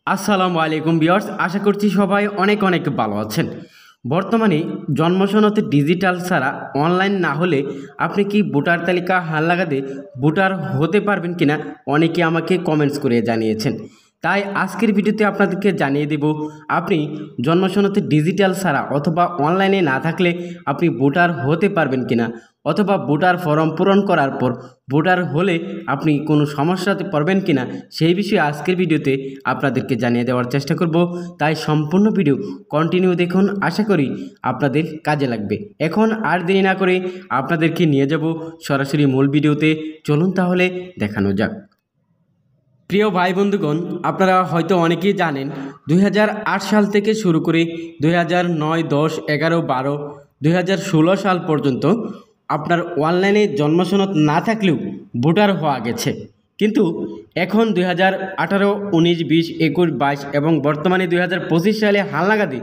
আসসালামু আলাইকুম ভিউয়ার্স, আশা করছি সবাই অনেক অনেক ভালো আছেন। বর্তমানে জন্ম সনদে ডিজিটাল ছাড়া অনলাইন না হলে আপনি কি ভোটার তালিকা হালনাগাদে ভোটার হতে পারবেন কিনা অনেকে আমাকে কমেন্টস করে জানিয়েছেন। তাই আজকের ভিডিওতে আপনাদেরকে জানিয়ে দেব আপনি জন্ম সনদে ডিজিটাল ছাড়া অথবা অনলাইনে না থাকলে আপনি ভোটার হতে পারবেন কিনা, অথবা ভোটার ফর্ম পূরণ করার পর ভোটার হলে আপনি কোনো সমস্যাতে পড়বেন কিনা সেই বিষয়ে আজকের ভিডিওতে আপনাদেরকে জানিয়ে দেওয়ার চেষ্টা করব। তাই সম্পূর্ণ ভিডিও কন্টিনিউ দেখুন, আশা করি আপনাদের কাজে লাগবে। এখন আর দেরি না করে আপনাদেরকে নিয়ে যাব সরাসরি মূল ভিডিওতে। চলুন তাহলে দেখানো যাক। প্রিয় ভাই বন্ধুগণ, আপনারা হয়তো অনেকেই জানেন 2008 সাল থেকে শুরু করে 2009, 10, 11, 12, 2016 সাল পর্যন্ত আপনার অনলাইনে জন্মসনদ না থাকলেও ভোটার হওয়া গেছে। কিন্তু এখন 2018, 19, 20, 21, 22 এবং বর্তমানে 2025 সালে হালনাগাদে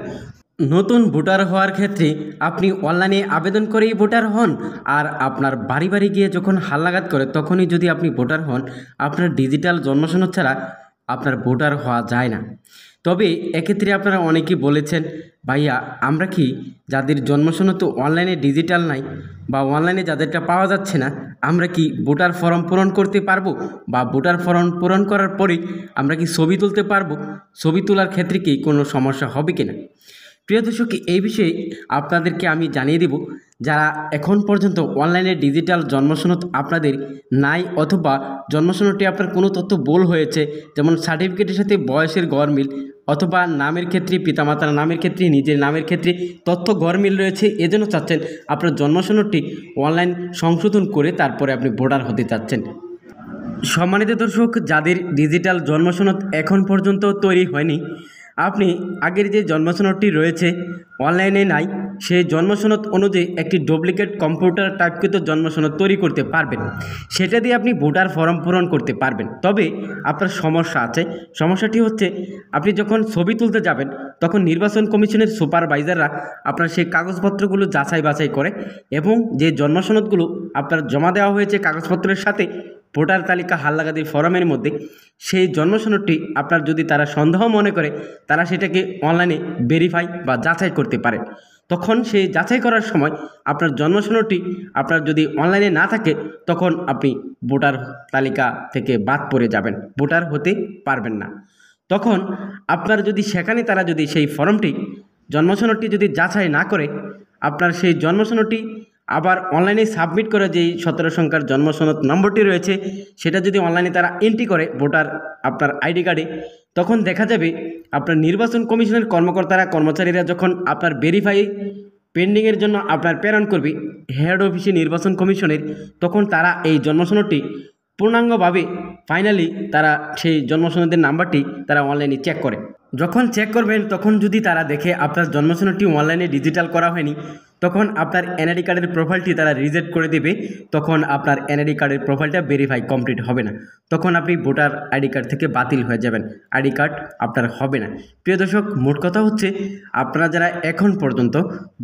নতুন ভোটার হওয়ার ক্ষেত্রে আপনি অনলাইনে আবেদন করেই ভোটার হন, আর আপনার বাড়ি বাড়ি গিয়ে যখন হালনাগাদ করে তখনই যদি আপনি ভোটার হন, আপনার ডিজিটাল জন্মসনদ ছাড়া আপনার ভোটার হওয়া যায় না। তবে এক্ষেত্রে আপনারা অনেকেই বলেছেন, ভাইয়া আমরা কি যাদের জন্মসনদ অনলাইনে ডিজিটাল নাই বা অনলাইনে যাদেরটা পাওয়া যাচ্ছে না, আমরা কি ভোটার ফর্ম পূরণ করতে পারবো, বা ভোটার ফর্ম পূরণ করার পরে আমরা কি ছবি তুলতে পারবো? ছবি তোলার ক্ষেত্রে কি কোনো সমস্যা হবে কিনা? প্রিয় দর্শক, এই বিষয়ে আপনাদেরকে আমি জানিয়ে দেব, যারা এখন পর্যন্ত অনলাইনে ডিজিটাল জন্মসনদ আপনাদের নাই, অথবা জন্মসনদটি আপনার কোনো তথ্য ভুল হয়েছে, যেমন সার্টিফিকেটের সাথে বয়সের গড়মিল, অথবা নামের ক্ষেত্রে পিতামাতার নামের ক্ষেত্রে নিজের নামের ক্ষেত্রে তথ্য গড়মিল রয়েছে, এজন্য চাচ্ছেন আপনার জন্মসনদটি অনলাইন সংশোধন করে তারপরে আপনি ভোটার হতে চাচ্ছেন। সম্মানিত দর্শক, যাদের ডিজিটাল জন্মসনদ এখন পর্যন্ত তৈরি হয়নি, আপনি আগের যে জন্মসনদটি রয়েছে অনলাইনে নাই, সেই জন্মসনদ অনুযায়ী একটি ডুপ্লিকেট কম্পিউটার টাইপকৃত জন্মসনদ তৈরি করতে পারবেন। সেটা দিয়ে আপনি ভোটার ফর্ম পূরণ করতে পারবেন। তবে আপনার সমস্যা আছে। সমস্যাটি হচ্ছে, আপনি যখন ছবি তুলতে যাবেন তখন নির্বাচন কমিশনের সুপারভাইজাররা আপনার সেই কাগজপত্রগুলো যাচাই বাছাই করে, এবং যে জন্মসনদগুলো আপনার জমা দেওয়া হয়েছে কাগজপত্রের সাথে ভোটার তালিকা হালনাগাদি ফরমের মধ্যে, সেই জন্মসনদটি আপনার যদি তারা সন্দেহ মনে করে, তারা সেটাকে অনলাইনে ভেরিফাই বা যাচাই করতে পারে। তখন সেই যাচাই করার সময় আপনার জন্মসনদটি আপনার যদি অনলাইনে না থাকে, তখন আপনি ভোটার তালিকা থেকে বাদ পড়ে যাবেন, ভোটার হতে পারবেন না। তখন আপনার যদি সেখানে তারা যদি সেই ফর্মটি জন্মসনদটি যদি যাচাই না করে, আপনার সেই জন্মসনদটি আবার অনলাইনে সাবমিট করে যেই 17 সংখ্যার জন্মসনদ নম্বরটি রয়েছে, সেটা যদি অনলাইনে তারা এন্ট্রি করে ভোটার আপনার আইডি কার্ডে, তখন দেখা যাবে আপনার নির্বাচন কমিশনের কর্মচারীরা যখন আপনার ভেরিফাই পেন্ডিংয়ের জন্য আপনার প্রেরণ করবে হেড অফিসে নির্বাচন কমিশনের, তখন তারা এই জন্মসনদটি পূর্ণাঙ্গভাবে ফাইনালি তারা সেই জন্মসনদের নাম্বারটি তারা অনলাইনে চেক করে। যখন চেক করবেন তখন যদি তারা দেখে আপনার জন্মসনদটি অনলাইনে ডিজিটাল করা হয়নি, তখন আপনার এনআইডি কার্ডের প্রোফাইলটি তারা রিজেক্ট করে দেবে। তখন আপনার এনআইডি কার্ডের প্রোফাইলটা ভেরিফাই কমপ্লিট হবে না, তখন আপনি ভোটার আইডি কার্ড থেকে বাতিল হয়ে যাবেন, আইডি কার্ড আপনার হবে না। প্রিয় দর্শক, মোট কথা হচ্ছে, আপনারা যারা এখন পর্যন্ত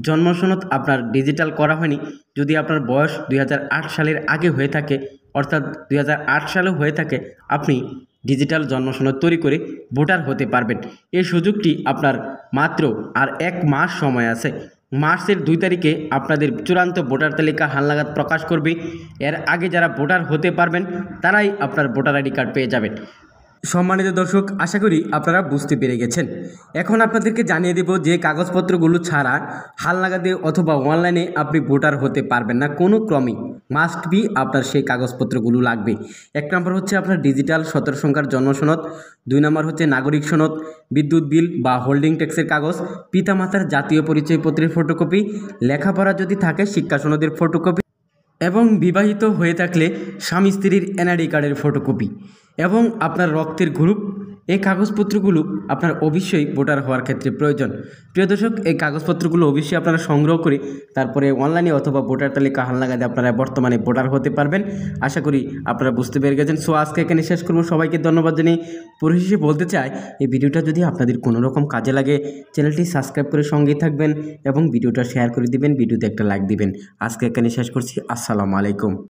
জন্মসনদ আপনার ডিজিটাল করা হয়নি, যদি আপনার বয়স 2008 সালের আগে হয়ে থাকে, অর্থাৎ 2008 সালেও হয়ে থাকে, আপনি ডিজিটাল জন্মসনদ তৈরি করে ভোটার হতে পারবেন। এই সুযোগটি আপনার মাত্র আর 1 মাস সময় আছে। মার্চের 2 তারিখে আপনাদের চূড়ান্ত ভোটার তালিকা হালনাগাদ প্রকাশ করবে। এর আগে যারা ভোটার হতে পারবেন তারাই আপনার ভোটার আইডি কার্ড পেয়ে যাবেন। সম্মানিত দর্শক, আশা করি আপনারা বুঝতে পেরে গেছেন। এখন আপনাদেরকে জানিয়ে দেব যে কাগজপত্রগুলো ছাড়া হালনাগাদে অথবা অনলাইনে আপনি ভোটার হতে পারবেন না, কোনো ক্রমেই মাস্ট বি আপনার সেই কাগজপত্রগুলো লাগবে। 1 নম্বর হচ্ছে আপনার ডিজিটাল 17 সংখ্যার জন্মসনদ, 2 নম্বর হচ্ছে নাগরিক সনদ, বিদ্যুৎ বিল বা হোল্ডিং ট্যাক্সের কাগজ, পিতামাতার জাতীয় পরিচয়পত্রের ফটোকপি, লেখাপড়া যদি থাকে শিক্ষা সনদের ফটোকপি, এবং বিবাহিত হয়ে থাকলে স্বামী স্ত্রীর এনআইডি কার্ডের ফটোকপি, এবং আপনার রক্তের গ্রুপ। এই কাগজপত্রগুলো আপনার অবশ্যই ভোটার হওয়ার ক্ষেত্রে প্রয়োজন। প্রিয় দর্শক, এই কাগজপত্রগুলো অবশ্যই আপনারা সংগ্রহ করে তারপরে অনলাইনে অথবা ভোটার তালিকা হালনাগাদে আপনারা বর্তমানে ভোটার হতে পারবেন। আশা করি আপনারা বুঝতে পেরে গেছেন। সো আজকে এখানে শেষ করব। সবাইকে ধন্যবাদ জানিয়ে পরিশেষে বলতে চাই, এই ভিডিওটা যদি আপনাদের কোনো রকম কাজে লাগে, চ্যানেলটি সাবস্ক্রাইব করে সঙ্গেই থাকবেন এবং ভিডিওটা শেয়ার করে দিবেন, ভিডিওতে একটা লাইক দিবেন। আজকে এখানে শেষ করছি। আসসালামু আলাইকুম।